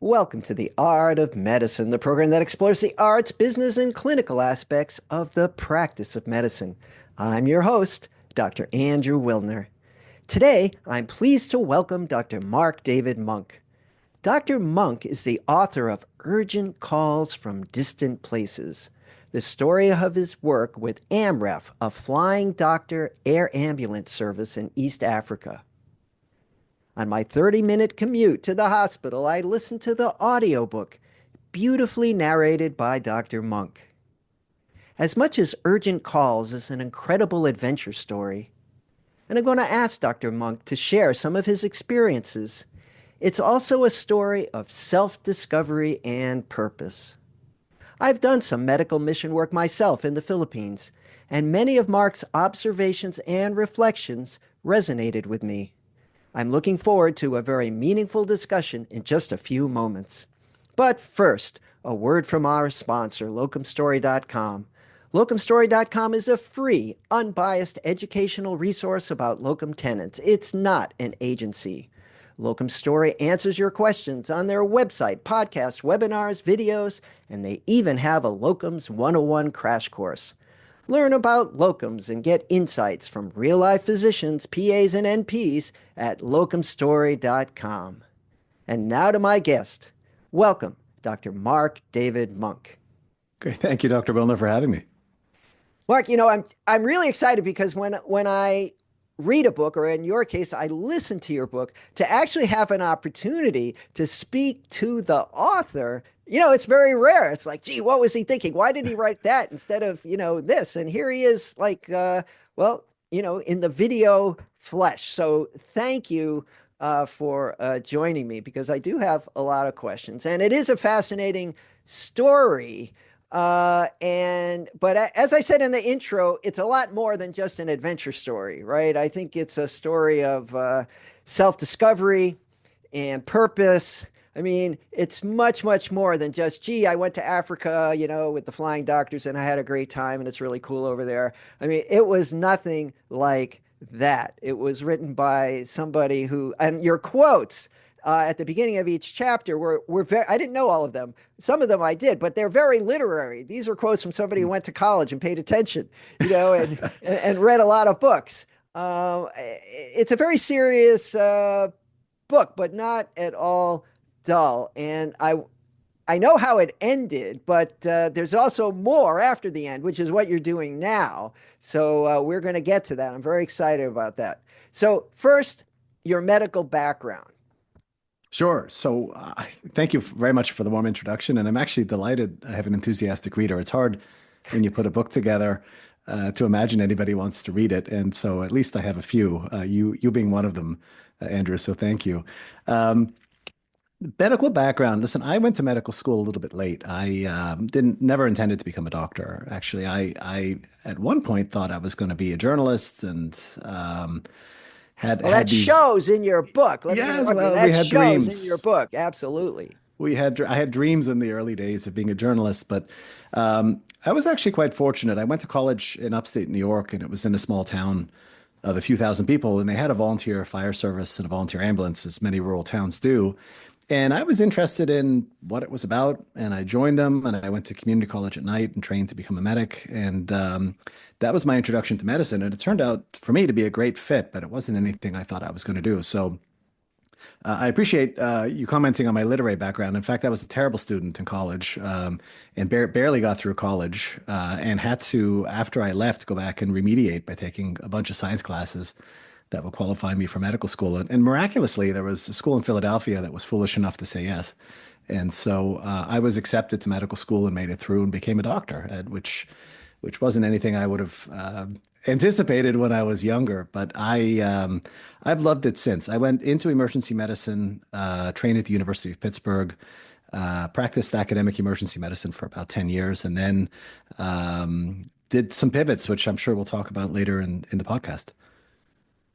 Welcome to the Art of Medicine, the program that explores the arts, business, and clinical aspects of the practice of medicine. I'm your host, Dr. Andrew Wilner. Today, I'm pleased to welcome Dr. Marc-David Munk. Dr. Munk is the author of Urgent Calls from Distant Places, the story of his work with AMREF, a flying doctor air ambulance service in East Africa. On my 30-minute commute to the hospital, I listened to the audiobook, beautifully narrated by Dr. Munk. As much as Urgent Calls is an incredible adventure story, and I'm going to ask Dr. Munk to share some of his experiences, it's also a story of self-discovery and purpose. I've done some medical mission work myself in the Philippines, and many of Mark's observations and reflections resonated with me. I'm looking forward to a very meaningful discussion in just a few moments. But first, a word from our sponsor, locumstory.com. Locumstory.com is a free, unbiased educational resource about locum tenens. It's not an agency. Locum Story answers your questions on their website, podcasts, webinars, videos, and they even have a Locums 101 crash course. Learn about locums and get insights from real-life physicians, PAs, and NPs at locumstory.com. And now to my guest. Welcome, Dr. Marc-David Munk. Great. Thank you, Dr. Wilner, for having me. Mark, I'm really excited because when I read a book, or in your case, I listen to your book, to actually have an opportunity to speak to the author, it's very rare. It's like, gee, what was he thinking? Why did he write that instead of, this? And here he is like, in the video flesh. So thank you for joining me, because I do have a lot of questions, and it is a fascinating story. But as I said in the intro, it's a lot more than just an adventure story, right? I think it's a story of self-discovery and purpose. I mean, it's much, much more than just, gee, I went to Africa, with the Flying Doctors and I had a great time and it's really cool over there. I mean, it was nothing like that. It was written by somebody who, and your quotes at the beginning of each chapter were very, I didn't know all of them. Some of them I did, but they're very literary. These are quotes from somebody who went to college and paid attention, and read a lot of books. It's a very serious book, but not at all dull. And I know how it ended, but there's also more after the end, which is what you're doing now. So we're going to get to that. I'm very excited about that. So first, your medical background. Sure. So thank you very much for the warm introduction. And I'm actually delighted I have an enthusiastic reader. It's hard when you put a book together to imagine anybody wants to read it. And so at least I have a few, you being one of them, Andrew. So thank you. Medical background. Listen, I went to medical school a little bit late. I never intended to become a doctor. Actually, I at one point thought I was going to be a journalist and Well, that these. shows in your book. Let me Yes, interrupt you. well, we That had shows in dreams. your book. Absolutely. I had dreams in the early days of being a journalist, but I was actually quite fortunate. I went to college in upstate New York, and it was in a small town of a few thousand people, and they had a volunteer fire service and a volunteer ambulance, as many rural towns do. And I was interested in what it was about, and I joined them, and I went to community college at night and trained to become a medic. And that was my introduction to medicine. And it turned out for me to be a great fit, but it wasn't anything I thought I was going to do. So I appreciate you commenting on my literary background. In fact, I was a terrible student in college and barely got through college and had to, after I left, go back and remediate by taking a bunch of science classes that would qualify me for medical school. And miraculously, there was a school in Philadelphia that was foolish enough to say yes. And so I was accepted to medical school and made it through and became a doctor, which wasn't anything I would have anticipated when I was younger. But I've loved it since. I went into emergency medicine, trained at the University of Pittsburgh, practiced academic emergency medicine for about 10 years, and then did some pivots, which I'm sure we'll talk about later in the podcast.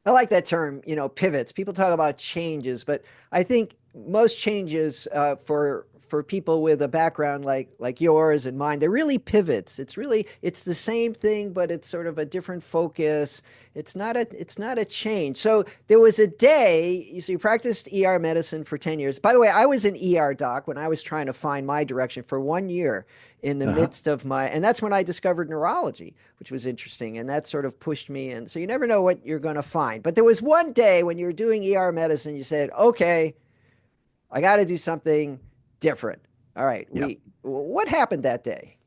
I like that term, pivots. People talk about changes, but I think most changes for for people with a background like yours and mine, they're really pivots. It's the same thing, but it's sort of a different focus. It's not a change. So there was a day, so you practiced ER medicine for 10 years. By the way, I was an ER doc when I was trying to find my direction for 1 year in the Uh-huh. midst of and that's when I discovered neurology, which was interesting. And that sort of pushed me in. So you never know what you're going to find. But there was one day when you were doing ER medicine, you said, okay, I got to do something different. All right. Yeah. What happened that day?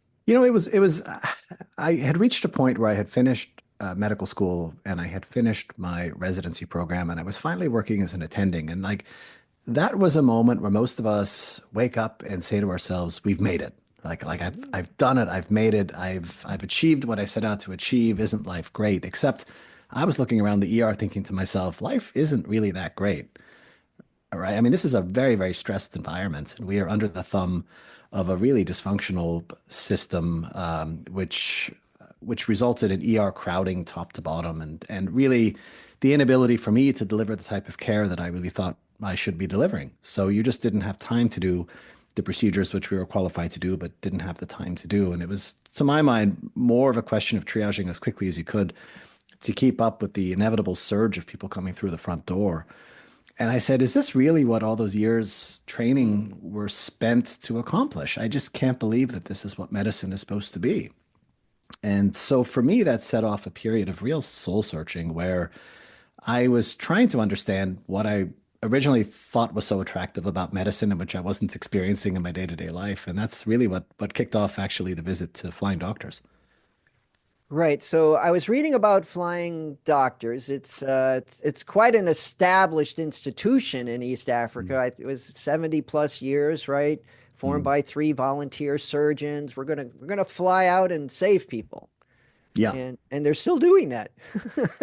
I had reached a point where I had finished medical school and I had finished my residency program and I was finally working as an attending. And like that was a moment where most of us wake up and say to ourselves, we've made it. Like I've done it. I've made it. I've achieved what I set out to achieve. Isn't life great? Except I was looking around the ER thinking to myself, life isn't really that great. All right. I mean, this is a very, very stressed environment, and we are under the thumb of a really dysfunctional system, which resulted in ER crowding top to bottom, and really the inability for me to deliver the type of care that I really thought I should be delivering. So you just didn't have time to do the procedures which we were qualified to do, but didn't have the time to do. And it was, to my mind, more of a question of triaging as quickly as you could to keep up with the inevitable surge of people coming through the front door. And I said, is this really what all those years training Mm. were spent to accomplish? I just can't believe that this is what medicine is supposed to be. And so for me, that set off a period of real soul searching where I was trying to understand what I originally thought was so attractive about medicine and which I wasn't experiencing in my day-to-day life. And that's really what kicked off actually the visit to Flying Doctors. Right. So I was reading about Flying Doctors. It's quite an established institution in East Africa. Mm. It was 70 plus years, right? Formed Mm. by three volunteer surgeons. We're gonna fly out and save people. Yeah. And they're still doing that.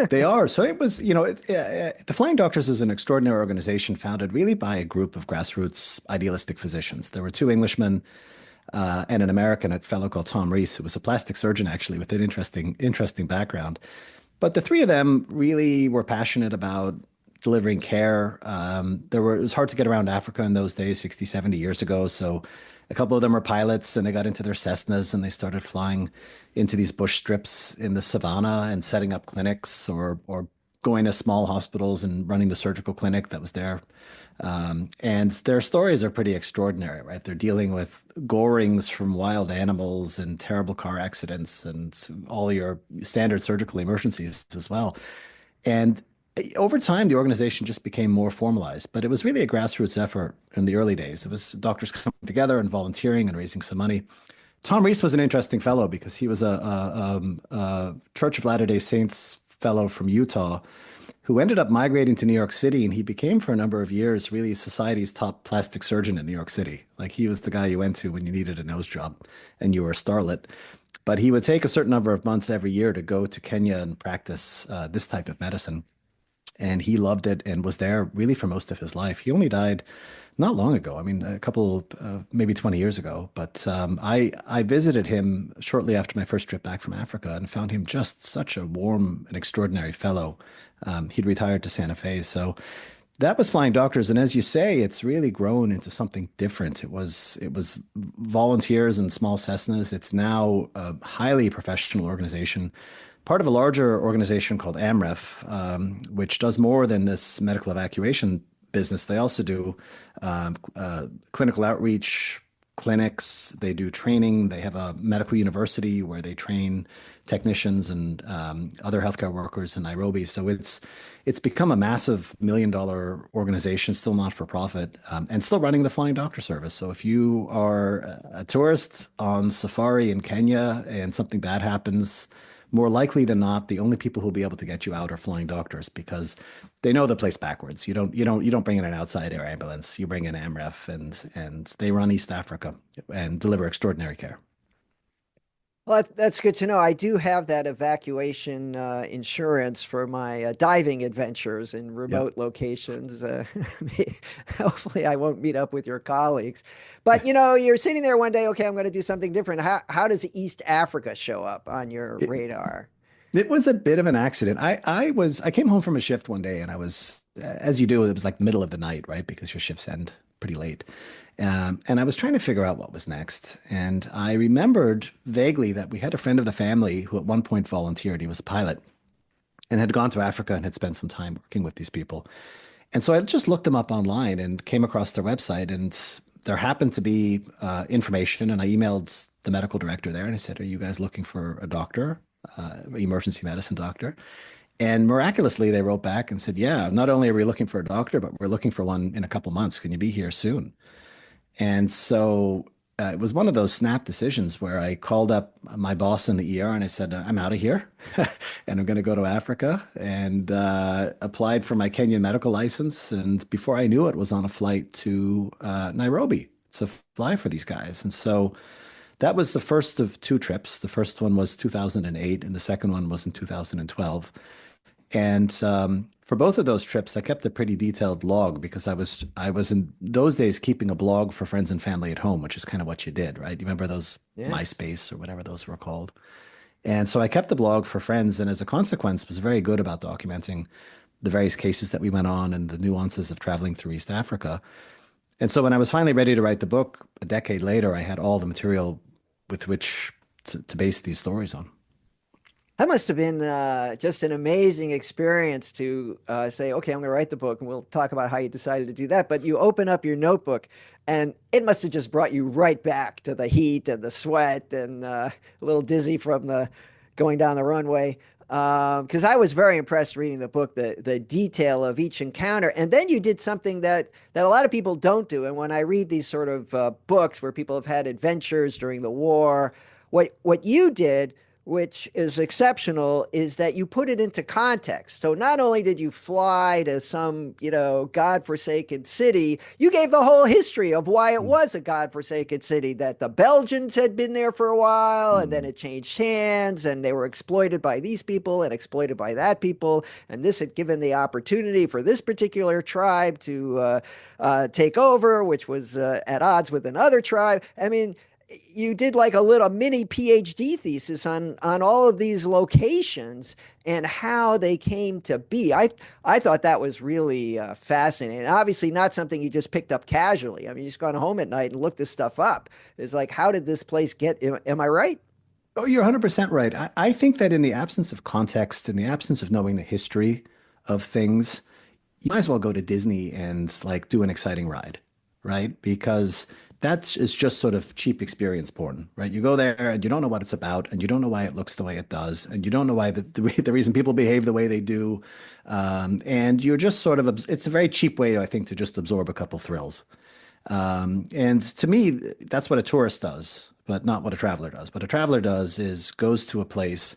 They are. So it was, the Flying Doctors is an extraordinary organization founded really by a group of grassroots idealistic physicians. There were two Englishmen and an American, a fellow called Tom Rees, who was a plastic surgeon actually with an interesting background. But the three of them really were passionate about delivering care. It was hard to get around Africa in those days, 60, 70 years ago. So a couple of them were pilots and they got into their Cessnas and they started flying into these bush strips in the savannah and setting up clinics or going to small hospitals and running the surgical clinic that was there. And their stories are pretty extraordinary, right? They're dealing with gorings from wild animals and terrible car accidents and all your standard surgical emergencies as well. And over time, the organization just became more formalized, but it was really a grassroots effort in the early days. It was doctors coming together and volunteering and raising some money. Tom Rees was an interesting fellow because he was a Church of Latter-day Saints fellow from Utah who ended up migrating to New York City, and he became for a number of years really society's top plastic surgeon in New York City. Like he was the guy you went to when you needed a nose job and you were a starlet. But he would take a certain number of months every year to go to Kenya and practice this type of medicine. And he loved it and was there really for most of his life. He only died not long ago. I mean, a couple, maybe 20 years ago. But I visited him shortly after my first trip back from Africa and found him just such a warm and extraordinary fellow. He'd retired to Santa Fe. So that was Flying Doctors. And as you say, it's really grown into something different. It was volunteers and small Cessnas. It's now a highly professional organization, part of a larger organization called AMREF, which does more than this medical evacuation business. They also do clinical outreach, clinics. They do training. They have a medical university where they train technicians and other healthcare workers in Nairobi. So it's become a massive $1 million organization, still not for profit, and still running the Flying Doctor service. So if you are a tourist on safari in Kenya and something bad happens, more likely than not, the only people who'll be able to get you out are Flying Doctors because they know the place backwards. You don't bring in an outside air ambulance. You bring in AMREF and they run East Africa and deliver extraordinary care. Well, that's good to know. I do have that evacuation insurance for my diving adventures in Yeah. remote locations. Hopefully, I won't meet up with your colleagues. But you're sitting there one day. Okay, I'm going to do something different. How does East Africa show up on your radar? It was a bit of an accident. I came home from a shift one day and I was, as you do, it was like the middle of the night, right? Because your shifts end pretty late. And I was trying to figure out what was next. And I remembered vaguely that we had a friend of the family who at one point volunteered. He was a pilot and had gone to Africa and had spent some time working with these people. And so I just looked them up online and came across their website, and there happened to be information. And I emailed the medical director there and I said, "Are you guys looking for a doctor, emergency medicine doctor?" And miraculously, they wrote back and said, "Yeah, not only are we looking for a doctor, but we're looking for one in a couple months. Can you be here soon?" And so it was one of those snap decisions where I called up my boss in the ER and I said, "I'm out of here and I'm going to go to Africa," and applied for my Kenyan medical license. And before I knew it, was on a flight to Nairobi to fly for these guys. And so that was the first of two trips. The first one was 2008, and the second one was in 2012. And for both of those trips, I kept a pretty detailed log because I was in those days keeping a blog for friends and family at home, which is kind of what you did, right? You remember those Yeah. MySpace or whatever those were called? And so I kept the blog for friends, and as a consequence, was very good about documenting the various cases that we went on and the nuances of traveling through East Africa. And so when I was finally ready to write the book a decade later, I had all the material with which to base these stories on. That must have been just an amazing experience to say, okay, I'm going to write the book, and we'll talk about how you decided to do that. But you open up your notebook, and it must have just brought you right back to the heat and the sweat and a little dizzy from the going down the runway. Because I was very impressed reading the book, the detail of each encounter, and then you did something that a lot of people don't do. And when I read these sort of books where people have had adventures during the war, what you did, which is exceptional, is that you put it into context. So not only did you fly to some, godforsaken city, you gave the whole history of why it was a godforsaken city, that the Belgians had been there for a while and then Mm. it changed hands and they were exploited by these people and exploited by that people. And this had given the opportunity for this particular tribe to take over, which was at odds with another tribe. I mean, you did like a little mini PhD thesis on all of these locations and how they came to be. I thought that was really fascinating. Obviously, not something you just picked up casually. I mean, you just gone home at night and looked this stuff up. It's like, how did this place get? Am I right? Oh, you're 100% right. I think that in the absence of context, in the absence of knowing the history of things, you might as well go to Disney and like do an exciting ride, right? Because that is just sort of cheap experience porn, right? You go there and you don't know what it's about, and you don't know why it looks the way it does, and you don't know why the reason people behave the way they do, and you're just sort of it's a very cheap way, I think, to just absorb a couple thrills. And to me, that's what a tourist does, but not what a traveler does. What a traveler does is goes to a place,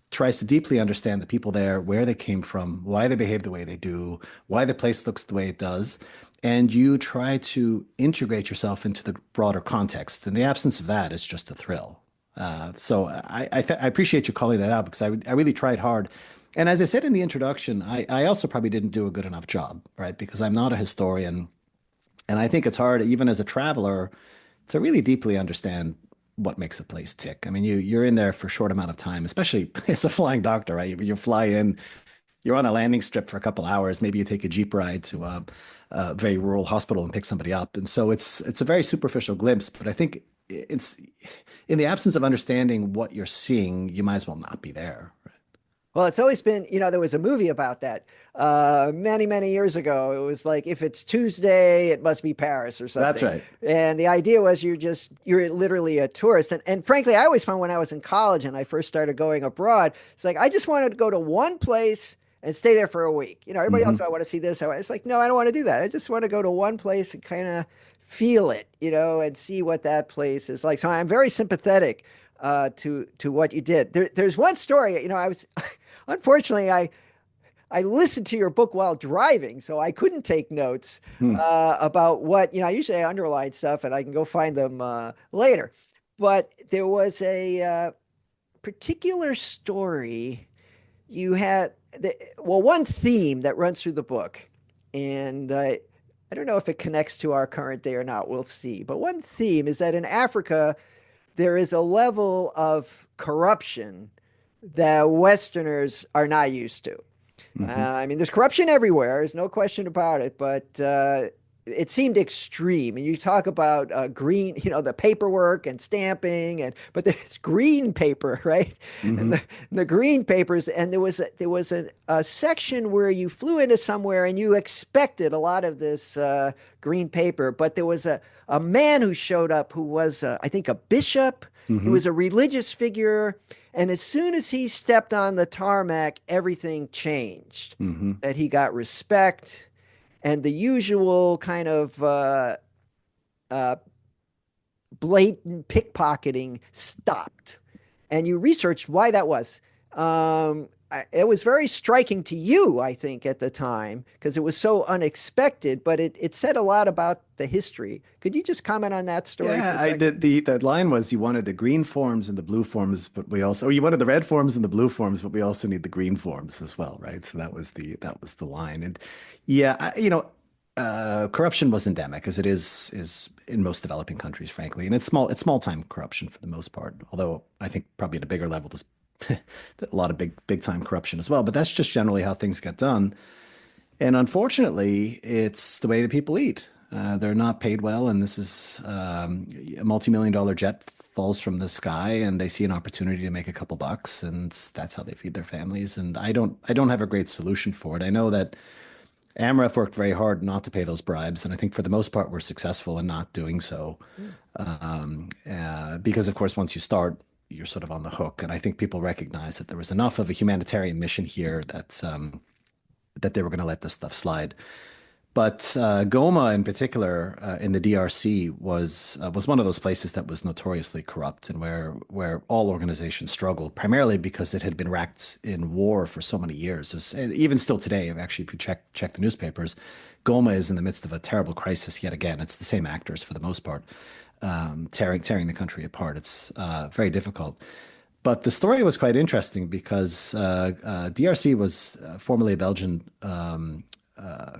tries to deeply understand the people there, where they came from, why they behave the way they do, why the place looks the way it does. And you try to integrate yourself into the broader context. In the absence of that, it's just a thrill. So I appreciate you calling that out because I really tried hard. And as I said in the introduction, I also probably didn't do a good enough job, right? Because I'm not a historian. And I think it's hard, even as a traveler, to really deeply understand what makes a place tick. I mean, you're in there for a short amount of time, especially as a flying doctor, right? You fly in, you're on a landing strip for a couple hours. Maybe you take a jeep ride to a very rural hospital and pick somebody up. And so it's a very superficial glimpse. But I think it's in the absence of understanding what you're seeing, you might as well not be there. Well, it's always been, there was a movie about that many, many years ago. It was like, if it's Tuesday, it must be Paris or That's something. right. And the idea was you're literally a tourist. And frankly, I always found when I was in college and I first started going abroad, it's like, I just wanted to go to one place and stay there for a week. Everybody else, Hmm. I want to see this. It's like, no, I don't want to do that. I just want to go to one place and kind of feel it, and see what that place is like. So I'm very sympathetic to what you did. There's one story, I was unfortunately I listened to your book while driving, so I couldn't take notes Hmm. about what usually I underline stuff and I can go find them later. But there was a particular story you had. Well, one theme that runs through the book, and I don't know if it connects to our current day or not. We'll see. But one theme is that in Africa there is a level of corruption that Westerners are not used to. Hmm. I mean, there's corruption everywhere. There's no question about it, but it seemed extreme. And you talk about green, the paperwork and stamping, but there's green paper, right? And Hmm. the green papers, and there was a section where you flew into somewhere and you expected a lot of this green paper, but there was a man who showed up who was, I think, a bishop. He Hmm. was a religious figure, and as soon as he stepped on the tarmac, everything changed. Hmm. That he got respect and the usual kind of uh, blatant pickpocketing stopped. And you researched why that was. It was very striking to you, I think, at the time, because it was so unexpected, but it said a lot about the history. Could you just comment on that story for Yeah, a I second? did. The line was you wanted the green forms and the blue forms, but we also, or you wanted the red forms and the blue forms, but we also need the green forms as well, right? So that was the line. And yeah, corruption was endemic, as it is in most developing countries, frankly. And it's small time corruption for the most part. Although I think probably at a bigger level, there's a lot of big time corruption as well. But that's just generally how things get done. And unfortunately, it's the way that people eat. They're not paid well, and this is a multi-million-dollar jet falls from the sky, and they see an opportunity to make a couple bucks, and that's how they feed their families. And I don't have a great solution for it. I know that AMREF worked very hard not to pay those bribes, and I think for the most part we're successful in not doing so. Hmm. Because of course, once you start, you're sort of on the hook. And I think people recognize that there was enough of a humanitarian mission here that they were going to let this stuff slide. But Goma, in particular, in the DRC, was one of those places that was notoriously corrupt and where all organizations struggled, primarily because it had been racked in war for so many years. And even still today, actually, if you check the newspapers, Goma is in the midst of a terrible crisis yet again. It's the same actors for the most part, tearing the country apart. It's very difficult. But the story was quite interesting because DRC was formerly a Belgian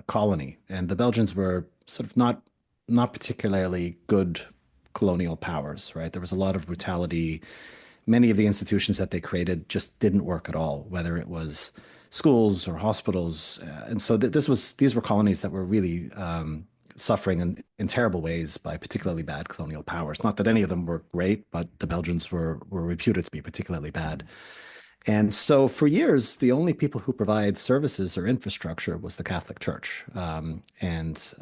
colony, and the Belgians were sort of not particularly good colonial powers, right? There was a lot of brutality. Many of the institutions that they created just didn't work at all, whether it was schools or hospitals. And so these were colonies that were really suffering in terrible ways by particularly bad colonial powers. Not that any of them were great, but the Belgians were reputed to be particularly bad. And so for years, the only people who provide services or infrastructure was the Catholic Church. And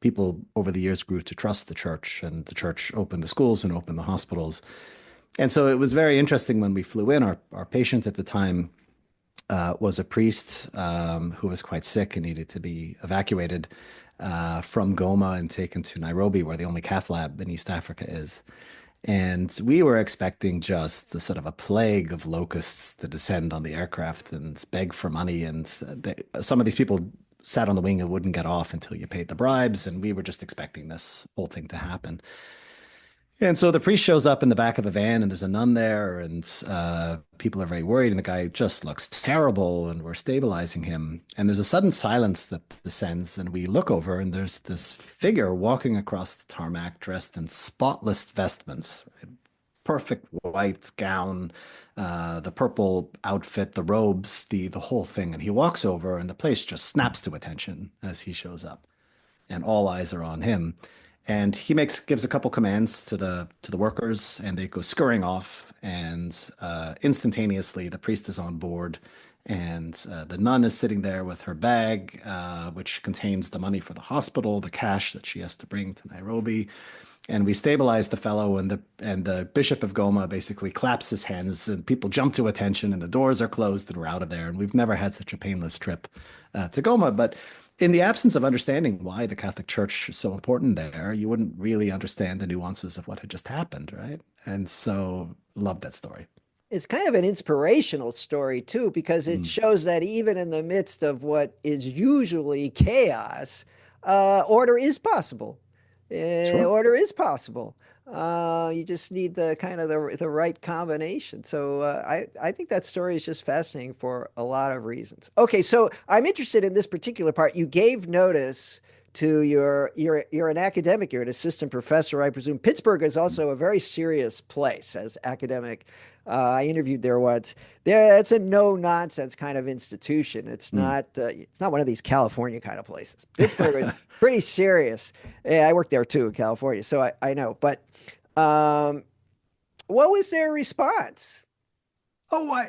people over the years grew to trust the church, and the church opened the schools and opened the hospitals. And so it was very interesting when we flew in. Our patient at the time was a priest who was quite sick and needed to be evacuated from Goma and taken to Nairobi, where the only cath lab in East Africa is. And we were expecting just the sort of a plague of locusts to descend on the aircraft and beg for money. And some of these people sat on the wing and wouldn't get off until you paid the bribes. And we were just expecting this whole thing to happen. And so the priest shows up in the back of a van, and there's a nun there, and people are very worried. And the guy just looks terrible, and we're stabilizing him. And there's a sudden silence that descends, and we look over, and there's this figure walking across the tarmac dressed in spotless vestments, right? Perfect white gown, the purple outfit, the robes, the whole thing. And he walks over, and the place just snaps to attention as he shows up, and all eyes are on him. And he gives a couple commands to the workers, and they go scurrying off. And instantaneously, the priest is on board, and the nun is sitting there with her bag, which contains the money for the hospital, the cash that she has to bring to Nairobi. And we stabilize the fellow, and the Bishop of Goma basically claps his hands, and people jump to attention, and the doors are closed, and we're out of there. And we've never had such a painless trip to Goma. But in the absence of understanding why the Catholic Church is so important there, you wouldn't really understand the nuances of what had just happened, right? And so, love that story. It's kind of an inspirational story too, because it Mm. shows that even in the midst of what is usually chaos, order is possible. Sure. Order is possible. You just need the kind of the right combination. So I think that story is just fascinating for a lot of reasons. Okay, so I'm interested in this particular part. You gave notice to you're an academic, you're an assistant professor, I presume. Pittsburgh is also a very serious place as academic. I interviewed there once. It's a no nonsense kind of institution. Mm. It's not one of these California kind of places. Pittsburgh is pretty serious. Yeah, I worked there too in California, so I know. But um, what was their response? Oh,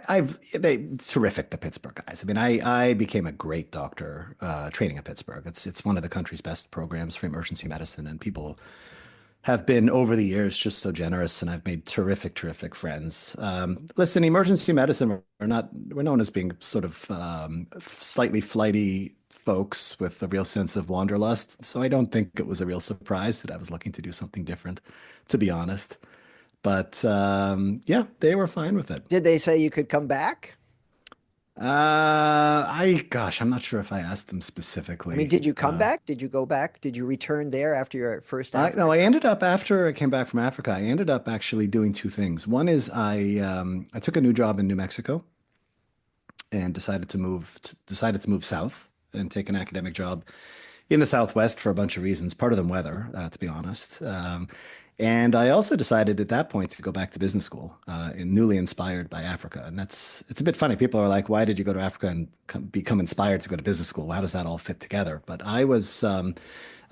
they terrific, the Pittsburgh guys. I mean, I became a great doctor training at Pittsburgh. It's one of the country's best programs for emergency medicine, and people have been over the years just so generous, and I've made terrific friends. Listen, emergency medicine we're known as being sort of slightly flighty folks with a real sense of wanderlust. So I don't think it was a real surprise that I was looking to do something different, to be honest. But yeah, they were fine with it. Did they say you could come back? Gosh, I'm not sure if I asked them I mean, specifically. did you come back? Did you go back? Did you return there after your first No, Africa I trip? ended up after I came back from Africa, I ended up actually doing two things. One is I took a new job in New Mexico and decided to move south and take an academic job in the Southwest for a bunch of reasons. Part of them weather, to be honest. And I also decided at that point to go back to business school, newly inspired by Africa. And it's a bit funny. People are like, "Why did you go to Africa and become inspired to go to business school? How does that all fit together?" But I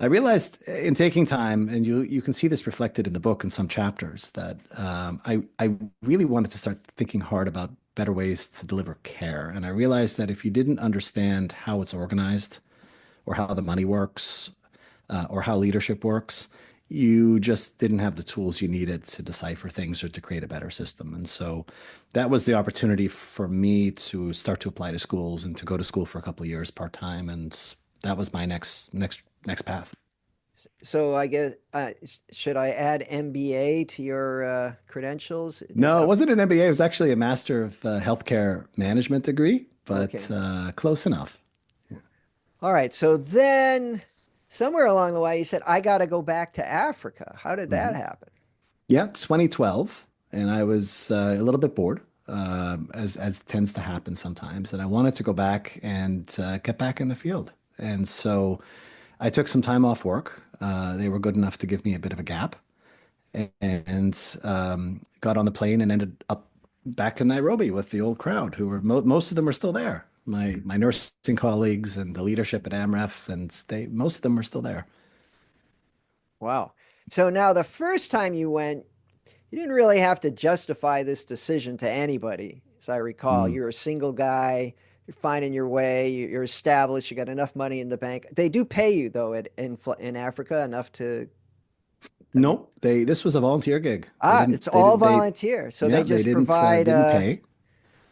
realized in taking time, and you can see this reflected in the book in some chapters, that I really wanted to start thinking hard about better ways to deliver care. And I realized that if you didn't understand how it's organized, or how the money works, or how leadership works, you just didn't have the tools you needed to decipher things or to create a better system. And so that was the opportunity for me to start to apply to schools and to go to school for a couple of years part time. And that was my next path. So I guess should I add MBA to your credentials? Is No, it that wasn't an MBA. It was actually a Master of Healthcare Management degree, but okay? close enough. All right. So then somewhere along the way, you said, I got to go back to Africa. How did that Mhm. happen? Yeah, 2012, and I was a little bit bored, as tends to happen sometimes, and I wanted to go back and get back in the field. And so I took some time off work. They were good enough to give me a bit of a gap, and got on the plane and ended up back in Nairobi with the old crowd, who were most of them were still there. My nursing colleagues and the leadership at AMREF, and most of them were still there. Wow. So now the first time you went, you didn't really have to justify this decision to anybody. As I recall, Mm. you're a single guy, you're finding your way, you're established, you got enough money in the bank. They do pay you though in Africa enough to, I mean, Nope, this was a volunteer gig. They it's didn't they all didn't they volunteer. So they yeah, they just provide didn't pay.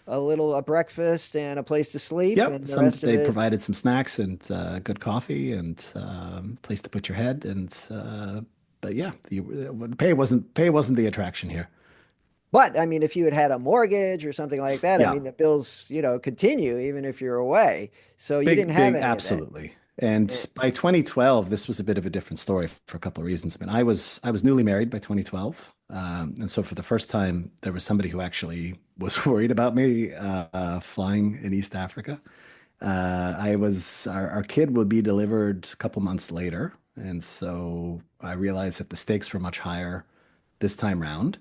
a breakfast and a place to sleep, Yep, and the some rest of they it. provided some snacks and good coffee and place to put your head but yeah, the pay wasn't the attraction here. But I mean, if you had had a mortgage or something like that, I Yeah, mean, the bills, continue even if you're away. So you didn't have big, any of that. absolutely. And Eh, by 2012, this was a bit of a different story for a couple of reasons. I mean, I was newly married by 2012, and so for the first time, there was somebody who actually was worried about me flying in East Africa. Our kid would be delivered a couple months later, and so I realized that the stakes were much higher this time round.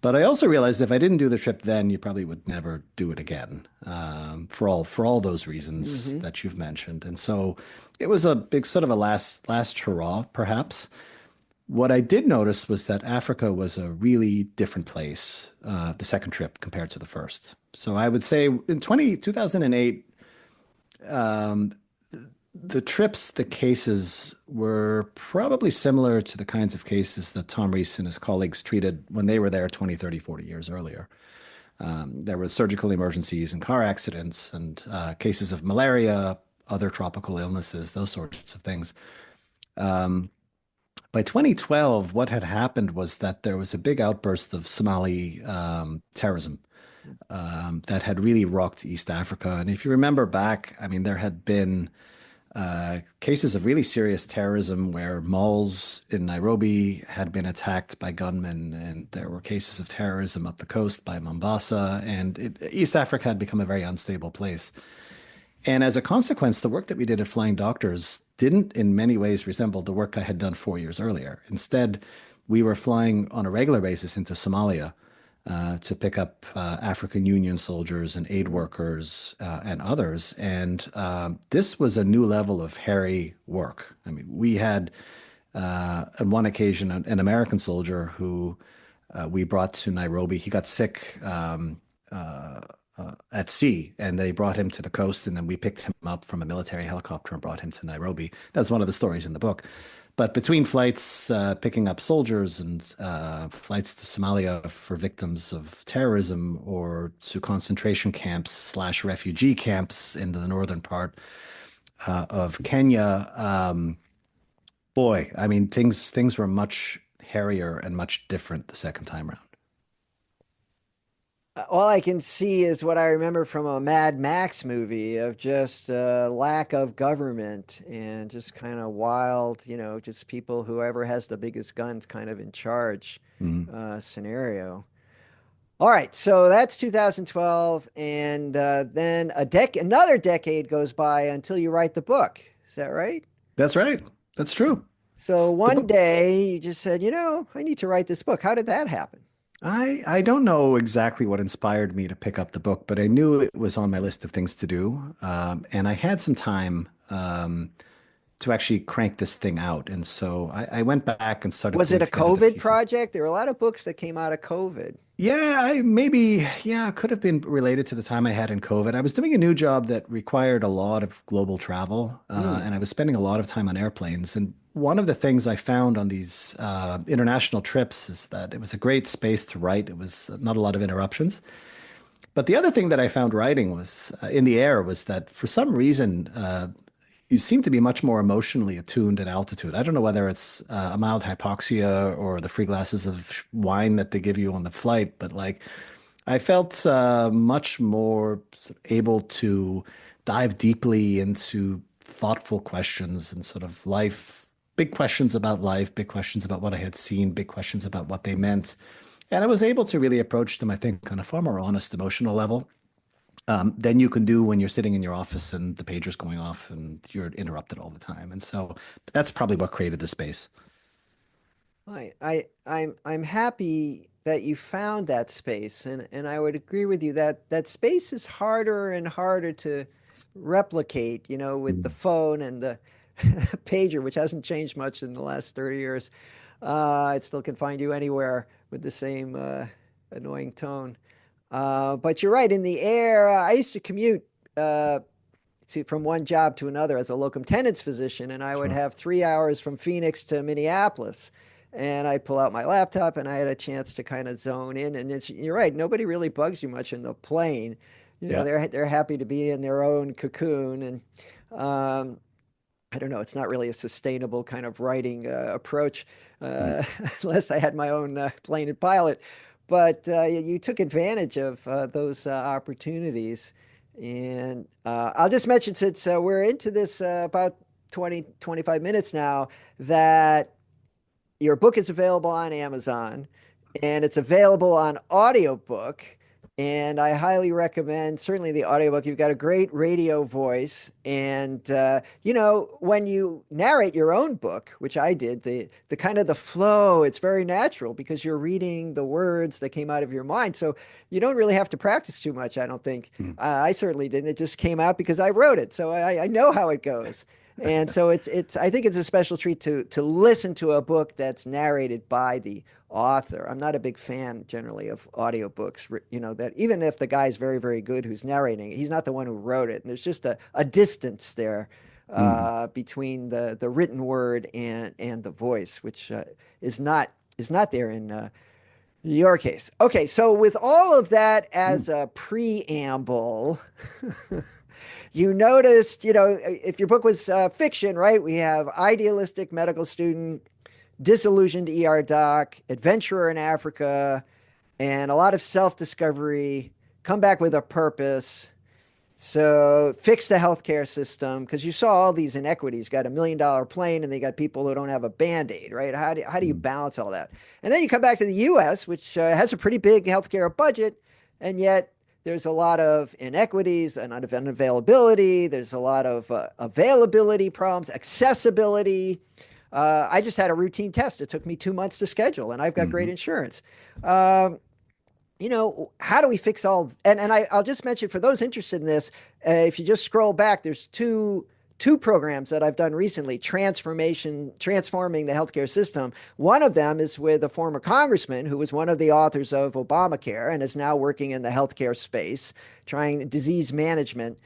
But I also realized if I didn't do the trip then, you probably would never do it again, for all those reasons mhm. that you've mentioned. And so it was a big sort of a last hurrah, perhaps. What I did notice was that Africa was a really different place, the second trip compared to the first. So I would say in 2008, the trips, the cases were probably similar to the kinds of cases that Tom Rees and his colleagues treated when they were there 20, 30, 40 years earlier. There were surgical emergencies and car accidents and cases of malaria, other tropical illnesses, those sorts of things. By 2012, what had happened was that there was a big outburst of Somali terrorism that had really rocked East Africa. And if you remember back, I mean, there had been cases of really serious terrorism where malls in Nairobi had been attacked by gunmen, and there were cases of terrorism up the coast by Mombasa, and East Africa had become a very unstable place. And as a consequence, the work that we did at Flying Doctors didn't in many ways resemble the work I had done 4 years earlier. Instead, we were flying on a regular basis into Somalia to pick up African Union soldiers and aid workers and others. And this was a new level of hairy work. I mean, we had, on one occasion, an American soldier who we brought to Nairobi. He got sick at sea, and they brought him to the coast, and then we picked him up from a military helicopter and brought him to Nairobi. That's one of the stories in the book. But between flights, picking up soldiers and flights to Somalia for victims of terrorism or to concentration camps slash refugee camps into the northern part of Kenya, boy, I mean, things were much hairier and much different the second time around. All I can see is what I remember from a Mad Max movie of just lack of government and just kind of wild, just people, whoever has the biggest guns kind of in charge Mhm. scenario. All right, so that's 2012, and then another decade goes by until you write the book. Is that right? That's right. That's true. So The one book day you just said, I need to write this book. How did that happen? I don't know exactly what inspired me to pick up the book, but I knew it was on my list of things to do. And I had some time to actually crank this thing out. And so I went back and started Was it putting a together the COVID pieces. project? There were a lot of books that came out of COVID. Yeah, yeah, it could have been related to the time I had in COVID. I was doing a new job that required a lot of global travel, Hmm. and I was spending a lot of time on airplanes. And one of the things I found on these international trips is that it was a great space to write. It was not a lot of interruptions. But the other thing that I found writing was in the air was that for some reason, you seem to be much more emotionally attuned at altitude. I don't know whether it's a mild hypoxia or the free glasses of wine that they give you on the flight, but like I felt much more able to dive deeply into thoughtful questions and sort of life, big questions about life, big questions about what I had seen, big questions about what they meant. And I was able to really approach them, I think, on a far more honest emotional level than you can do when you're sitting in your office and the pager's going off and you're interrupted all the time. And so that's probably what created the space. I'm happy that you found that space, and I would agree with you that that space is harder and harder to replicate, with the Mm. phone and the pager, which hasn't changed much in the last 30 years. It still can find you anywhere with the same annoying tone. But you're right, in the air, I used to commute uh, from one job to another as a locum tenens physician, and I would Sure. have 3 hours from Phoenix to Minneapolis. And I'd pull out my laptop, and I had a chance to kind of zone in. And you're right, nobody really bugs you much in the plane. Yeah. They're happy to be in their own cocoon, and um, I don't know, it's not really a sustainable kind of writing approach, Mm. uh, unless I had my own plane and pilot. But you took advantage of those opportunities. And I'll just mention, since we're into this about 20-25 minutes now, that your book is available on Amazon and it's available on audiobook. And I highly recommend certainly the audiobook. You've got a great radio voice. And when you narrate your own book, which I did, the kind of the flow, it's very natural because you're reading the words that came out of your mind. So you don't really have to practice too much, I don't think. Mm. I certainly didn't. It just came out because I wrote it. So I know how it goes. And so it's I think it's a special treat to listen to a book that's narrated by the author. I'm not a big fan generally of audiobooks, that even if the guy's very, very good who's narrating it, he's not the one who wrote it. And there's just a distance there Mm. between the written word and the voice, which is not there in your case. Okay, so with all of that Mm. as a preamble, you noticed, if your book was fiction, right? We have idealistic medical student, disillusioned ER doc, adventurer in Africa, and a lot of self-discovery, come back with a purpose. So fix the healthcare system because you saw all these inequities. You got $1 million plane and they got people who don't have a band-aid, right? How do you Mm. balance all that? And then you come back to the US, which has a pretty big healthcare budget, and yet there's a lot of inequities and unavailability. There's a lot of availability problems, accessibility. I just had a routine test. It took me 2 months to schedule, and I've got great Hmm. insurance. How do we fix all? I'll just mention for those interested in this, if you just scroll back, there's two programs that I've done recently, transforming the healthcare system. One of them is with a former congressman who was one of the authors of Obamacare and is now working in the healthcare space, trying disease management,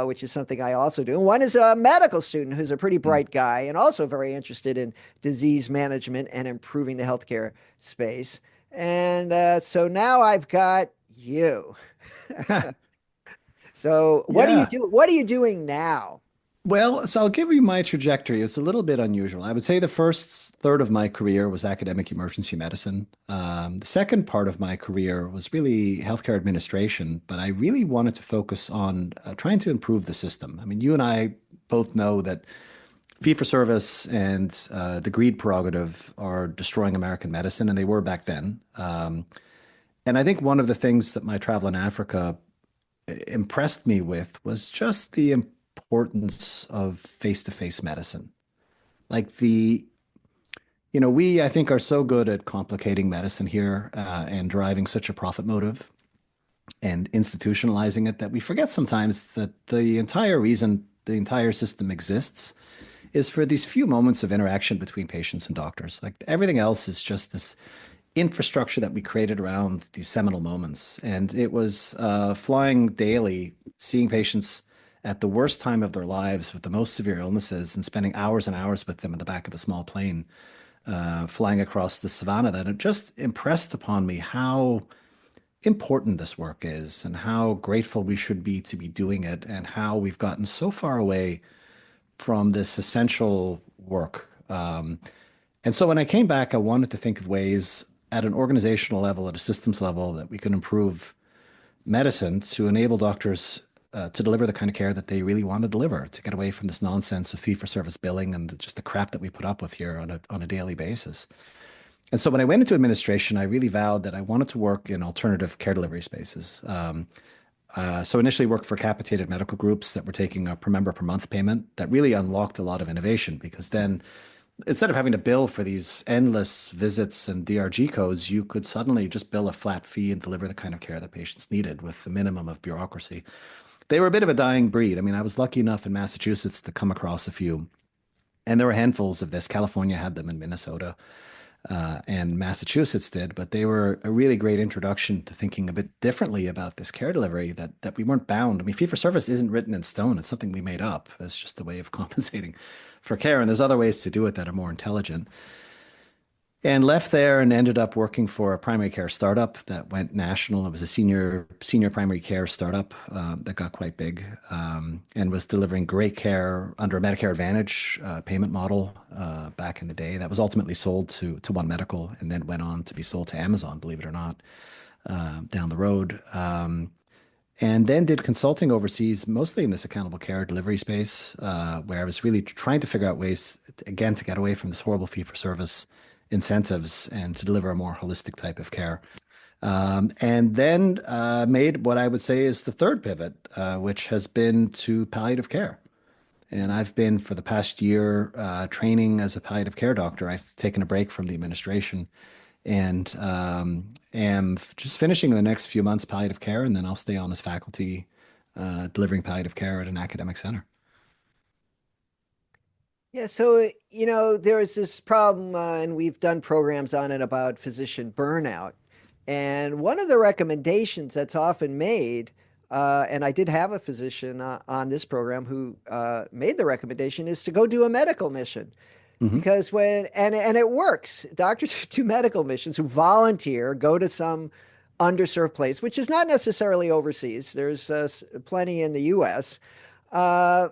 which is something I also do. And one is a medical student who's a pretty bright guy and also very interested in disease management and improving the healthcare space. And so now I've got you. So what do you Yeah. do? What are you doing now? Well, so I'll give you my trajectory. It's a little bit unusual. I would say the first third of my career was academic emergency medicine. The second part of my career was really healthcare administration, but I really wanted to focus on trying to improve the system. I mean, you and I both know that fee for service and the greed prerogative are destroying American medicine, and they were back then. And I think one of the things that my travel in Africa impressed me with was just the importance of face-to-face medicine. Like we, I think, are so good at complicating medicine here and driving such a profit motive and institutionalizing it that we forget sometimes that the entire reason the entire system exists is for these few moments of interaction between patients and doctors. Like everything else is just this infrastructure that we created around these seminal moments. And it was flying daily, seeing patients at the worst time of their lives with the most severe illnesses and spending hours and hours with them in the back of a small plane, flying across the savannah, that it just impressed upon me how important this work is and how grateful we should be to be doing it and how we've gotten so far away from this essential work. And so when I came back, I wanted to think of ways at an organizational level, at a systems level, that we could improve medicine to enable doctors to deliver the kind of care that they really want to deliver, to get away from this nonsense of fee-for-service billing and just the crap that we put up with here on a daily basis. And so when I went into administration, I really vowed that I wanted to work in alternative care delivery spaces. So initially worked for capitated medical groups that were taking a per member per month payment that really unlocked a lot of innovation because then instead of having to bill for these endless visits and DRG codes, you could suddenly just bill a flat fee and deliver the kind of care that patients needed with the minimum of bureaucracy. They were a bit of a dying breed. I mean, I was lucky enough in Massachusetts to come across a few, and there were handfuls of this. California had them in Minnesota, and Massachusetts did, but they were a really great introduction to thinking a bit differently about this care delivery that we weren't bound. I mean, fee for service isn't written in stone. It's something we made up. It's just a way of compensating for care. And there's other ways to do it that are more intelligent. And left there and ended up working for a primary care startup that went national. It was a senior primary care startup that got quite big and was delivering great care under a Medicare Advantage payment model back in the day. That was ultimately sold to One Medical and then went on to be sold to Amazon, believe it or not, down the road. And then did consulting overseas, mostly in this accountable care delivery space, where I was really trying to figure out ways, again, to get away from this horrible fee for service incentives and to deliver a more holistic type of care. And then made what I would say is the third pivot, which has been to palliative care. And I've been for the past year training as a palliative care doctor. I've taken a break from the administration and am just finishing the next few months palliative care, and then I'll stay on as faculty delivering palliative care at an academic center. Yeah, so there is this problem, and we've done programs on it about physician burnout. And one of the recommendations that's often made, and I did have a physician on this program who made the recommendation, is to go do a medical mission. Hmm. Because and it works. Doctors who do medical missions who volunteer, go to some underserved place, which is not necessarily overseas. There's plenty in the US. Uh,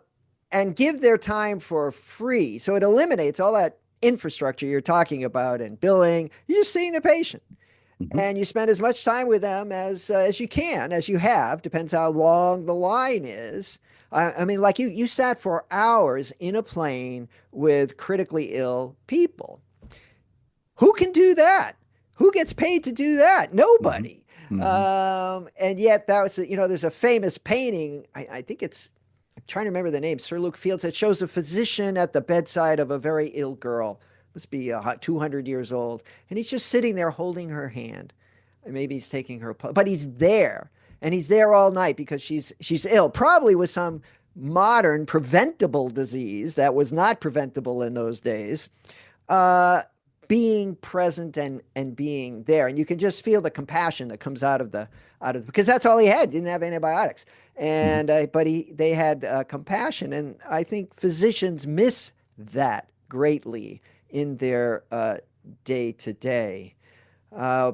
and give their time for free. So it eliminates all that infrastructure you're talking about and billing. You're just seeing the patient, Hmm. and you spend as much time with them as you can, as you have. Depends how long the line is. I mean, like you sat for hours in a plane with critically ill people. Who can do that? Who gets paid to do that? Hmm. Nobody. Hmm. And yet that was, there's a famous painting. I think I'm trying to remember the name, Sir Luke Fields, that shows a physician at the bedside of a very ill girl, must be 200 years old. And he's just sitting there holding her hand. Maybe he's taking her, but he's there, and he's there all night because she's ill, probably with some modern preventable disease that was not preventable in those days. Uh, Being present and being there, and you can just feel the compassion that comes out of because that's all he had. Didn't have antibiotics, Hmm. and but they had compassion, and I think physicians miss that greatly in their day to day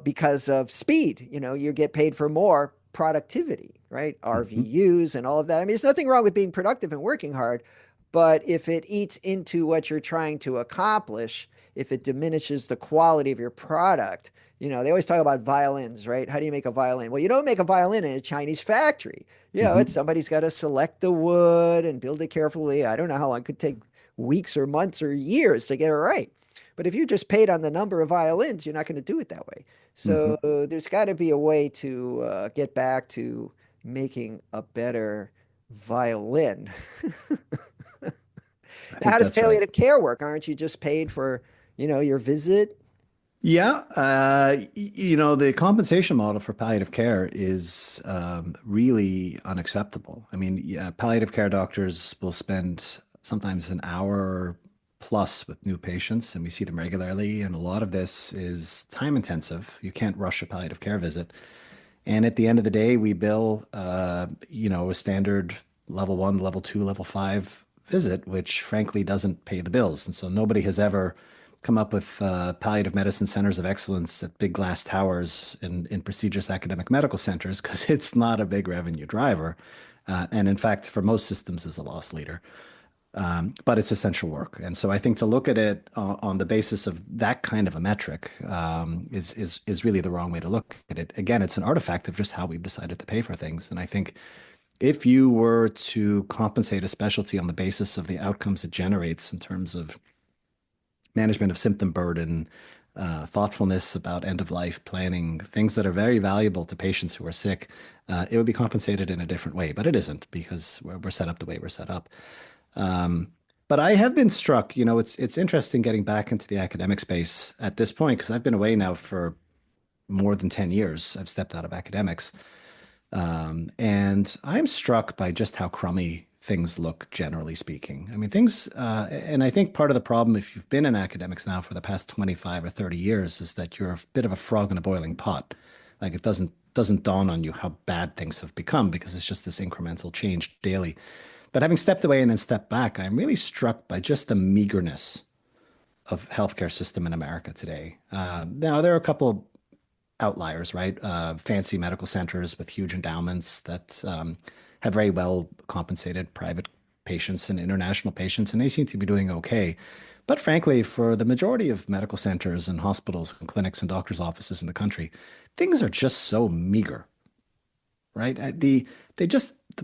because of speed. You get paid for more productivity, right? Hmm. RVUs and all of that. I mean, there's nothing wrong with being productive and working hard, but if it eats into what you're trying to accomplish, if it diminishes the quality of your product, they always talk about violins, right? How do you make a violin? Well, you don't make a violin in a Chinese factory. It's Hmm. somebody's got to select the wood and build it carefully. I don't know how long it could take, weeks or months or years to get it right. But if you're just paid on the number of violins, you're not going to do it that way. Hmm. So there's got to be a way to get back to making a better violin. I Now, think how does that's right. palliative care work? Aren't you just paid for, your visit? Yeah, the compensation model for palliative care is really unacceptable. I mean, yeah, palliative care doctors will spend sometimes an hour plus with new patients, and we see them regularly. And a lot of this is time intensive. You can't rush a palliative care visit. And at the end of the day, we bill, a standard level one, level two, level five visit, which frankly doesn't pay the bills. And so nobody has ever come up with palliative medicine centers of excellence at big glass towers in prestigious academic medical centers because it's not a big revenue driver. And in fact, for most systems, is a loss leader. But it's essential work. And so I think to look at it on the basis of that kind of a metric is really the wrong way to look at it. Again, it's an artifact of just how we've decided to pay for things. And I think if you were to compensate a specialty on the basis of the outcomes it generates in terms of management of symptom burden, thoughtfulness about end of life planning, things that are very valuable to patients who are sick, it would be compensated in a different way. But it isn't because we're set up the way we're set up. Um, but I have been struck, it's interesting getting back into the academic space at this point because I've been away now for more than 10 years. I've stepped out of academics. And I'm struck by just how crummy things look, generally speaking. I mean, and I think part of the problem, if you've been in academics now for the past 25 or 30 years, is that you're a bit of a frog in a boiling pot. Like it doesn't dawn on you how bad things have become because it's just this incremental change daily. But having stepped away and then stepped back, I'm really struck by just the meagerness of healthcare system in America today. Now there are a couple outliers, right? Fancy medical centers with huge endowments that have very well compensated private patients and international patients, and they seem to be doing okay. But frankly, for the majority of medical centers and hospitals and clinics and doctors' offices in the country, things are just so meager, right? The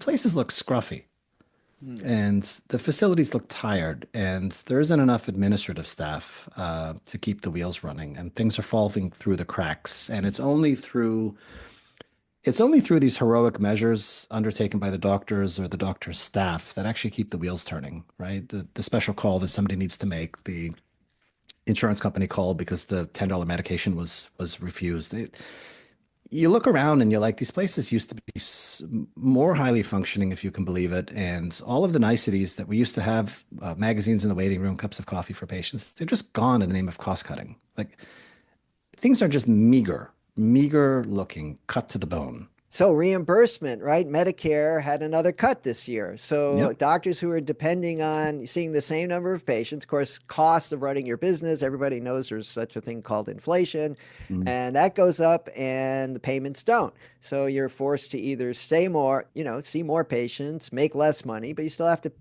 places look scruffy Hmm. and the facilities look tired, and there isn't enough administrative staff to keep the wheels running, and things are falling through the cracks. And it's only through these heroic measures undertaken by the doctors or the doctor's staff that actually keep the wheels turning, right? The special call that somebody needs to make, the insurance company call because the $10 medication was refused. You look around and you're like, these places used to be more highly functioning, if you can believe it. And all of the niceties that we used to have, magazines in the waiting room, cups of coffee for patients, they're just gone in the name of cost cutting. Like things are just meager looking, cut to the bone. So reimbursement, right? Medicare had another cut this year. So Yep. doctors who are depending on seeing the same number of patients, of course, cost of running your business, everybody knows there's such a thing called inflation, Mm. and that goes up and the payments don't. So you're forced to either stay more, see more patients, make less money, but you still have to,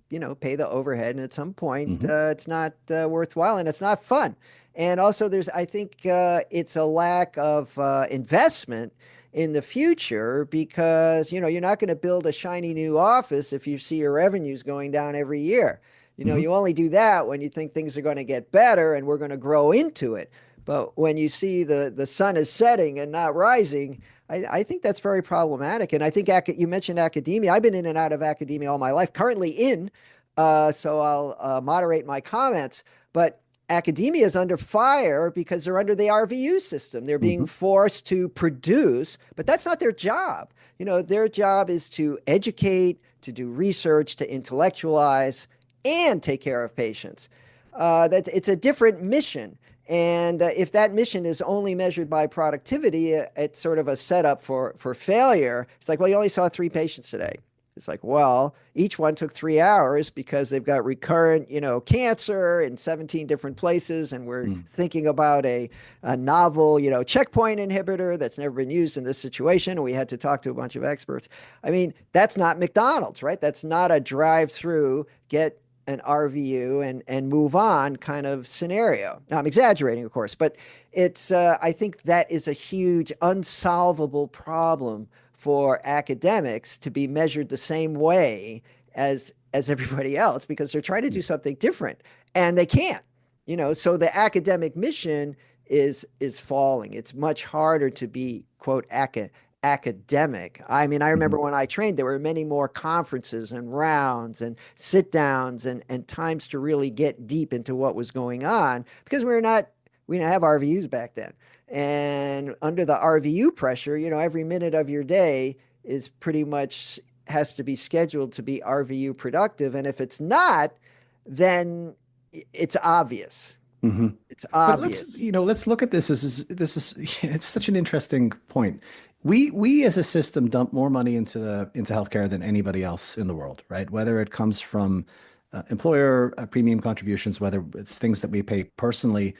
pay the overhead. And at some point, Hmm. it's not worthwhile and it's not fun. And also, I think it's a lack of investment in the future because you're not going to build a shiny new office if you see your revenues going down every year. Hmm. You only do that when you think things are going to get better and we're going to grow into it. But when you see the sun is setting and not rising, I think that's very problematic. And I think you mentioned academia. I've been in and out of academia all my life, currently so I'll moderate my comments. But academia is under fire because they're under the RVU system. They're being Hmm. forced to produce, but that's not their job. Their job is to educate, to do research, to intellectualize, and take care of patients. It's a different mission. And if that mission is only measured by productivity, it's sort of a setup for failure. It's like, well, you only saw 3 patients today. It's like, well, each one took 3 hours because they've got recurrent, cancer in 17 different places. And we're Mm. thinking about a novel, checkpoint inhibitor that's never been used in this situation. And we had to talk to a bunch of experts. I mean, that's not McDonald's, right? That's not a drive through, get an RVU and move on kind of scenario. Now, I'm exaggerating, of course, but I think that is a huge unsolvable problem for academics to be measured the same way as everybody else because they're trying to do something different and they can't. So the academic mission is falling. It's much harder to be quote academic. I mean, I remember Mhm. when I trained, there were many more conferences and rounds and sit downs and times to really get deep into what was going on because we didn't have RVUs back then. And under the RVU pressure, every minute of your day is pretty much has to be scheduled to be RVU productive. And if it's not, then it's obvious. Hmm. It's But let's, obvious. let's look at this is it's such an interesting point. We as a system dump more money into healthcare than anybody else in the world, right? Whether it comes from employer premium contributions, whether it's things that we pay personally.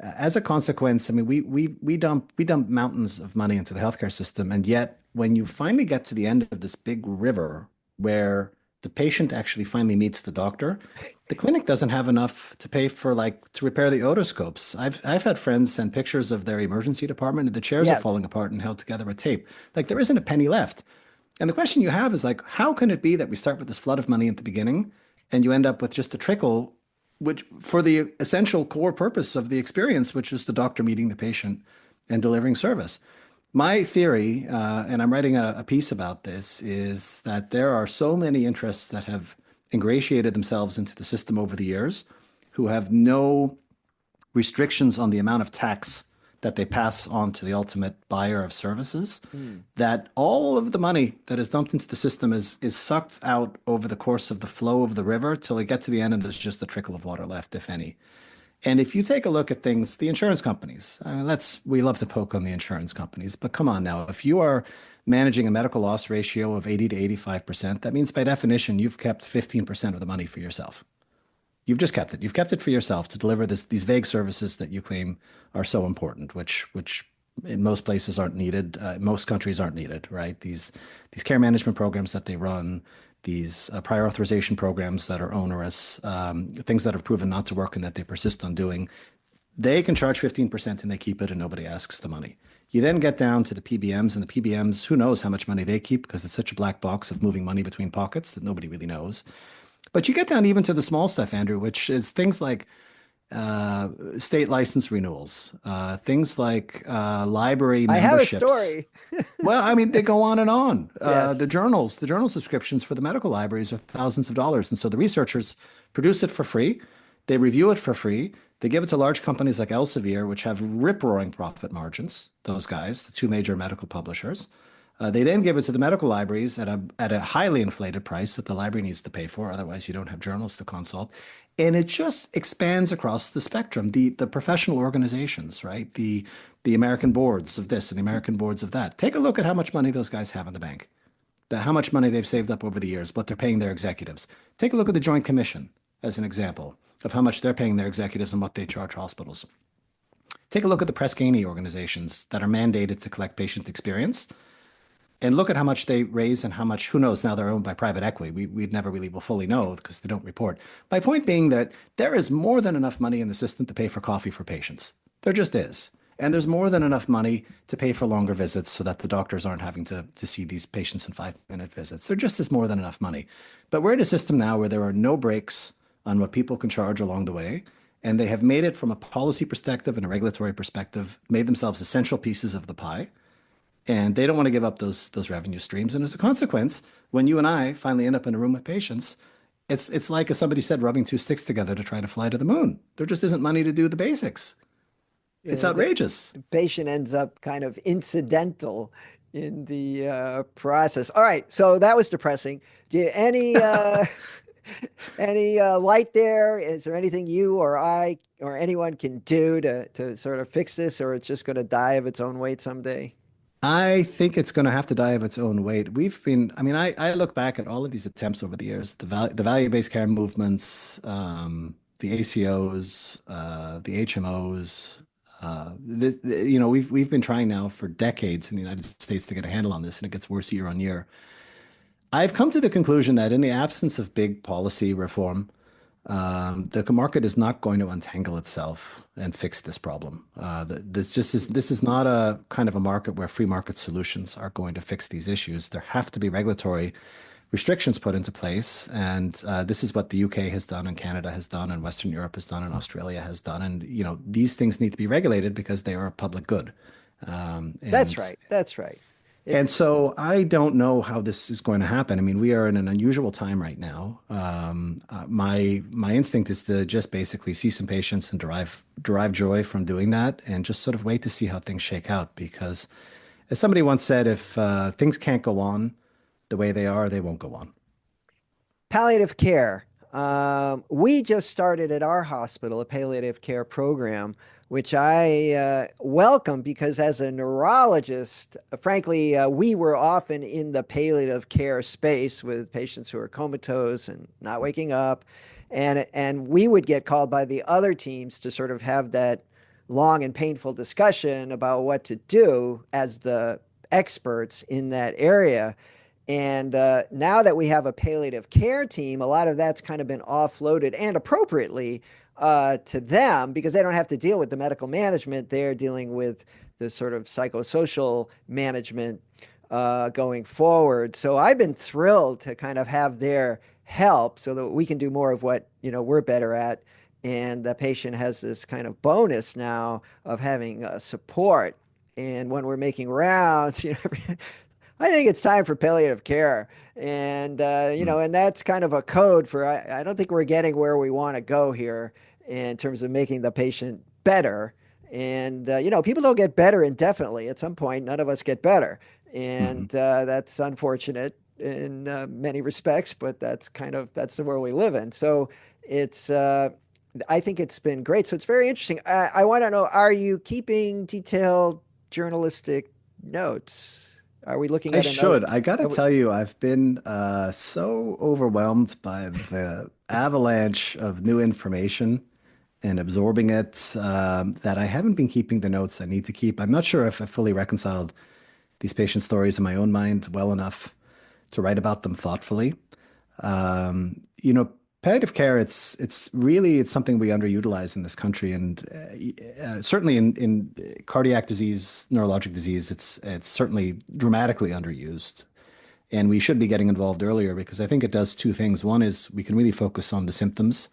As a consequence, I mean, we dump mountains of money into the healthcare system, and yet when you finally get to the end of this big river where the patient actually finally meets the doctor, the clinic doesn't have enough to pay for like to repair the otoscopes. I've had friends send pictures of their emergency department and the chairs are Yes. falling apart and held together with tape. Like there isn't a penny left. And the question you have is like, how can it be that we start with this flood of money at the beginning and you end up with just a trickle, which for the essential core purpose of the experience, which is the doctor meeting the patient and delivering service? My theory, and I'm writing a piece about this, is that there are so many interests that have ingratiated themselves into the system over the years who have no restrictions on the amount of tax that they pass on to the ultimate buyer of services, Mm. that all of the money that is dumped into the system is sucked out over the course of the flow of the river till they get to the end and there's just a trickle of water left, if any. And if you take a look at things, the insurance companies, we love to poke on the insurance companies, but come on now, if you are managing a medical loss ratio of 80 to 85%, that means by definition you've kept 15% of the money for yourself. You've just kept it. You've kept it for yourself to deliver these vague services that you claim are so important, which in most places aren't needed. Most countries aren't needed, right? These care management programs that they run, these prior authorization programs that are onerous, things that have proven not to work and that they persist on doing, they can charge 15% and they keep it and nobody asks the money. You then get down to the PBMs and the PBMs, who knows how much money they keep because it's such a black box of moving money between pockets that nobody really knows. But you get down even to the small stuff, Andrew, which is things like uh, state license renewals, things like library I have a memberships. story. Well, I mean, they go on and on. Yes. The journal subscriptions for the medical libraries are thousands of dollars. And so the researchers produce it for free. They review it for free. They give it to large companies like Elsevier, which have rip-roaring profit margins, those guys, the two major medical publishers. They then give it to the medical libraries at a highly inflated price that the library needs to pay for. Otherwise, you don't have journals to consult. And it just expands across the spectrum. The professional organizations, right? The American boards of this and the American boards of that. Take a look at how much money those guys have in the bank, how much money they've saved up over the years, what they're paying their executives. Take a look at the Joint Commission as an example of how much they're paying their executives and what they charge hospitals. Take a look at the Press Ganey organizations that are mandated to collect patient experience and look at how much they raise and how much, who knows, now they're owned by private equity. We never really will fully know because they don't report. My point being that there is more than enough money in the system to pay for coffee for patients. There just is. And there's more than enough money to pay for longer visits so that the doctors aren't having to see these patients in 5-minute visits. There just is more than enough money. But we're in a system now where there are no breaks on what people can charge along the way. And they have made it from a policy perspective and a regulatory perspective, made themselves essential pieces of the pie. and they don't want to give up those revenue streams. And as a consequence, when you and I finally end up in a room with patients, it's like, as somebody said, rubbing two sticks together to try to fly to the moon. There just isn't money to do the basics. It's The outrageous. patient ends up kind of incidental in the process. All right, so that was depressing. Do you, any light there? Is there anything you or I or anyone can do to sort of fix this, or it's just going to die of its own weight someday? I think it's going to have to die of its own weight. I mean, I look back at all of these attempts over the years, the value-based care movements, the ACOs, the HMOs. We've been trying now for decades in the United States to get a handle on this, and it gets worse year on year. I've come to the conclusion that in the absence of big policy reform, the market is not going to untangle itself and fix this problem. This is not a kind of a market where free market solutions are going to fix these issues. There have to be regulatory restrictions put into place, and this is what the UK has done, and Canada has done, and Western Europe has done, and Australia has done. And these things need to be regulated because they are a public good. Um, That's and right. That's right. and It's so I don't know how this is going to happen. I mean, we are in an unusual time right now. My instinct is to just basically see some patients and derive joy from doing that, and just sort of wait to see how things shake out. Because, as somebody once said, if things can't go on the way they are, they won't go on. palliative care. We just started at our hospital a palliative care program, which I welcome because, as a neurologist, frankly, we were often in the palliative care space with patients who are comatose and not waking up, and we would get called by the other teams to sort of have that long and painful discussion about what to do as the experts in that area. And now that we have a palliative care team, a lot of that's kind of been offloaded and appropriately to them because they don't have to deal with the medical management. They're dealing with the sort of psychosocial management going forward. So I've been thrilled to kind of have their help so that we can do more of what we're better at. And the patient has this kind of bonus now of having support. And when we're making rounds, I think it's time for palliative care. And, Mm. and that's kind of a code for, I don't think we're getting where we want to go here in terms of making the patient better. And, people don't get better indefinitely. At some point, none of us get better. Mhm. And that's unfortunate in many respects, but that's the world we live in. So it's, I think it's been great. So it's very interesting. I want to know, are you keeping detailed journalistic notes? Are we looking I at another? should. I gotta Have we, tell you, I've been so overwhelmed by the avalanche of new information and absorbing it, that I haven't been keeping the notes I need to keep. I'm not sure if I fully reconciled these patient stories in my own mind well enough to write about them thoughtfully. Um, you know, Palliative care, it's something we underutilize in this country, and certainly in cardiac disease, neurologic disease, it's certainly dramatically underused. And we should be getting involved earlier because I think it does two things. One is we can really focus on the symptoms,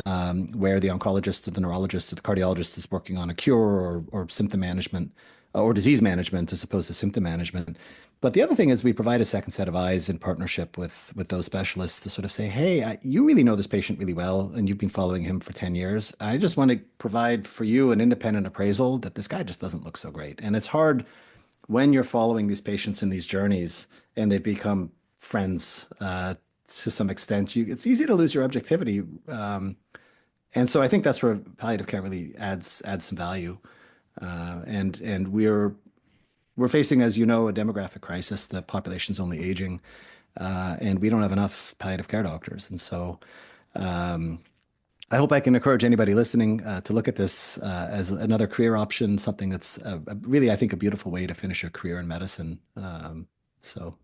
where the oncologist or the neurologist or the cardiologist is working on a cure or symptom management, or disease management as opposed to symptom management. But the other thing is we provide a second set of eyes in partnership with those specialists to sort of say, hey, you really know this patient really well, and you've been following him for 10 years. I just want to provide for you an independent appraisal that this guy just doesn't look so great. And it's hard when you're following these patients in these journeys and they become friends, to some extent. It's easy to lose your objectivity. And so I think that's where palliative care really adds some value. And we're facing, as you know, a demographic crisis. The population's only aging, and we don't have enough palliative care doctors. And so I hope I can encourage anybody listening to look at this as another career option, something that's really, I think, a beautiful way to finish your career in medicine. So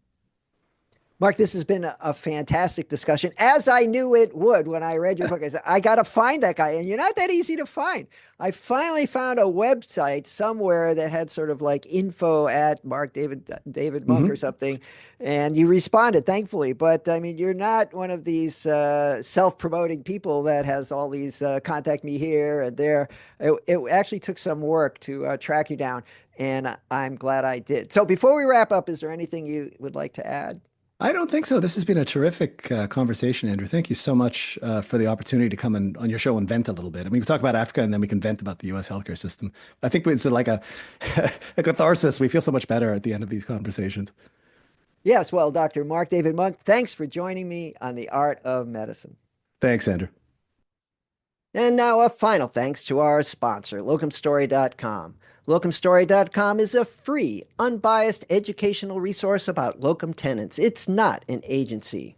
Mark, this has been a fantastic discussion, as I knew it would when I read your book. I said, I got to find that guy. And you're not that easy to find. I finally found a website somewhere that had sort of like info at David Munk or mhm. something. And you responded, thankfully. But I mean, you're not one of these self-promoting people that has all these contact me here and there. It actually took some work to track you down. and I'm glad I did. So before we wrap up, is there anything you would like to add? I don't think so. This has been a terrific conversation, Andrew. Thank you so much for the opportunity to come on your show and vent a little bit. I mean, we can talk about Africa and then we can vent about the U.S. healthcare system. I think it's like a catharsis. We feel so much better at the end of these conversations. Yes, well, Dr. Marc-David Munk, thanks for joining me on the Art of Medicine. Thanks, Andrew. And now a final thanks to our sponsor, locumstory.com. Locumstory.com is a free, unbiased educational resource about locum tenens. It's not an agency.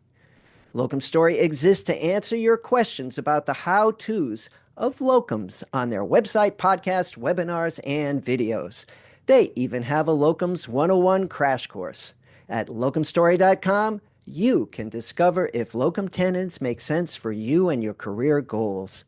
Locum Story exists to answer your questions about the how-tos of locums on their website, podcast, webinars, and videos. They even have a Locums 101 crash course. At locumstory.com, you can discover if locum tenens make sense for you and your career goals.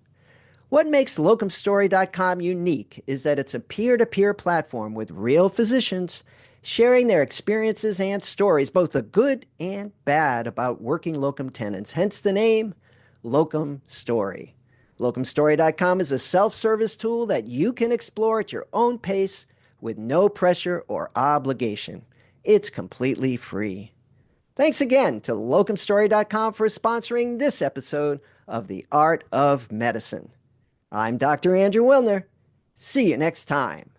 What makes locumstory.com unique is that it's a peer-to-peer platform with real physicians sharing their experiences and stories, both the good and bad, about working locum tenens, hence the name Locum Story. Locumstory.com is a self-service tool that you can explore at your own pace with no pressure or obligation. It's completely free. Thanks again to locumstory.com for sponsoring this episode of The Art of Medicine. I'm Dr. Andrew Wilner. See you next time.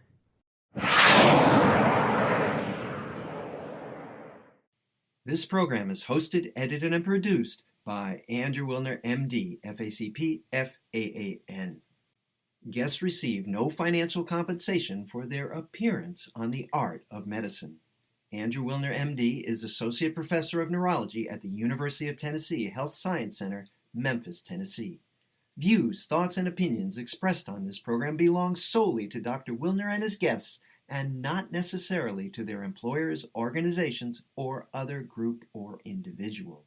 This program is hosted, edited, and produced by Andrew Wilner, MD, FACP, FAAN. Guests receive no financial compensation for their appearance on The Art of Medicine. Andrew Wilner, MD, is Associate Professor of Neurology at the University of Tennessee Health Science Center, Memphis, Tennessee. Views, thoughts, and opinions expressed on this program belong solely to Dr. Wilner and his guests and not necessarily to their employers, organizations, or other group or individual.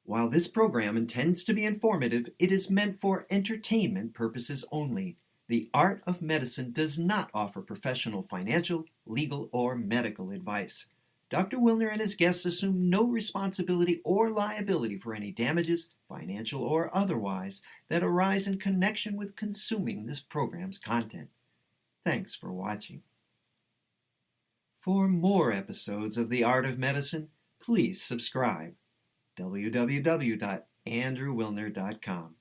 While this program intends to be informative, it is meant for entertainment purposes only. The Art of Medicine does not offer professional financial, legal, or medical advice. Dr. Wilner and his guests assume no responsibility or liability for any damages, financial or otherwise, that arise in connection with consuming this program's content. Thanks for watching. For more episodes of The Art of Medicine, please subscribe. www.andrewwilner.com